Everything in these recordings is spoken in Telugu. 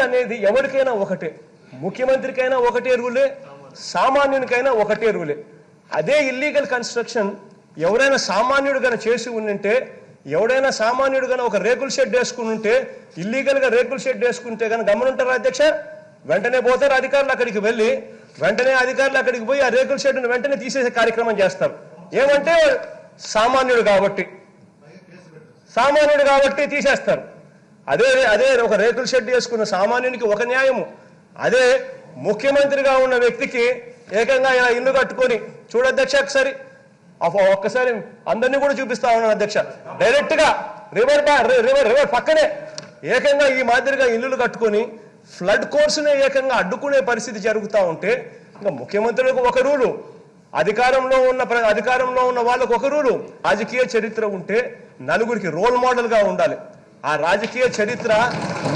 అనేది ఎవరికైనా ఒకటే, ముఖ్యమంత్రికైనా ఒకటే రూలే, సామాన్యునికైనా ఒకటే రూలే. అదే ఇల్లీగల్ కన్స్ట్రక్షన్ ఎవరైనా సామాన్యుడు గన చేసి ఉంటే, ఎవడైనా సామాన్యుడు గన ఒక రేకుల షెడ్ వేసుకుని ఉంటే, ఇల్లీగల్గా రేకుల షెడ్ వేసుకుంటే కనుక గమనుంటారా అధ్యక్ష? వెంటనే పోతారు అధికారులు అక్కడికి వెళ్ళి, వెంటనే అధికారులు అక్కడికి పోయి ఆ రేకుల షెడ్ను వెంటనే తీసేసే కార్యక్రమం చేస్తారు. ఏమంటే సామాన్యుడు కాబట్టి తీసేస్తారు. అదే అదే ఒక రేకుల షెడ్ వేసుకున్న సామాన్యునికి ఒక న్యాయము, అదే ముఖ్యమంత్రిగా ఉన్న వ్యక్తికి ఏకంగా ఇలా ఇల్లు కట్టుకొని చూడధ్యక్ష ఒక్కసారి అందరినీ కూడా చూపిస్తా ఉన్నాను అధ్యక్ష. డైరెక్ట్ గా రివర్ పక్కనే ఏకంగా ఈ మాదిరిగా ఇల్లులు కట్టుకొని ఫ్లడ్ కోర్సునే ఏకంగా అడ్డుకునే పరిస్థితి జరుగుతూ ఉంటే, ఇంకా ముఖ్యమంత్రులకు ఒక రూలు, అధికారంలో ఉన్న వాళ్ళకు ఒక రూలు. రాజకీయ చరిత్ర ఉంటే నలుగురికి రోల్ మోడల్ గా ఉండాలి. ఆ రాజకీయ చరిత్ర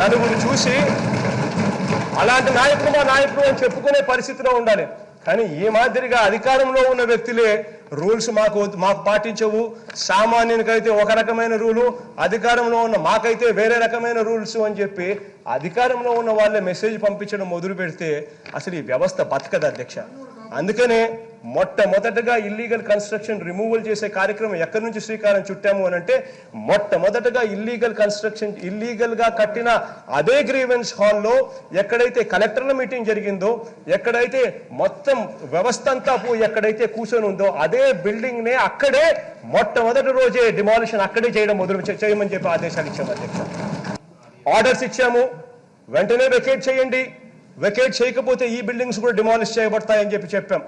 నలుగురు చూసి అలాంటి నాయకుడు మా నాయకుడు అని చెప్పుకునే పరిస్థితిలో ఉండాలి. కానీ ఈ మాదిరిగా అధికారంలో ఉన్న వ్యక్తులే రూల్స్ మాకు పాటించవు, సామాన్యునికైతే ఒక రకమైన రూలు, అధికారంలో ఉన్న మాకైతే వేరే రకమైన రూల్స్ అని చెప్పి అధికారంలో ఉన్న వాళ్ళే మెసేజ్ పంపించడం మొదలు పెడితే అసలు ఈ వ్యవస్థ బతకదు అధ్యక్ష. అందుకనే మొట్టమొదటగా ఇల్లీగల్ కన్స్ట్రక్షన్ రిమూవల్ చేసే కార్యక్రమం ఎక్కడి నుంచి శ్రీకారం చుట్టాము అని అంటే, మొట్టమొదటగా ఇల్లీగల్ గా కట్టిన అదే గ్రీవెన్స్ హాల్లో ఎక్కడైతే కలెక్టర్ల మీటింగ్ జరిగిందో, ఎక్కడైతే మొత్తం వ్యవస్థ అంతా ఎక్కడైతే కూర్చొని ఉందో అదే బిల్డింగ్ నే అక్కడే మొట్టమొదటి రోజే డిమాలిషన్ అక్కడే చేయమని చెప్పి ఆదేశాలు ఇచ్చాము అధ్యక్ష. ఆర్డర్స్ ఇచ్చాము, వెంటనే వెకేట్ చేయండి, వెకేట్ చేయకపోతే ఈ బిల్డింగ్స్ కూడా డిమాలిష్ చేయబడతాయని చెప్పాం.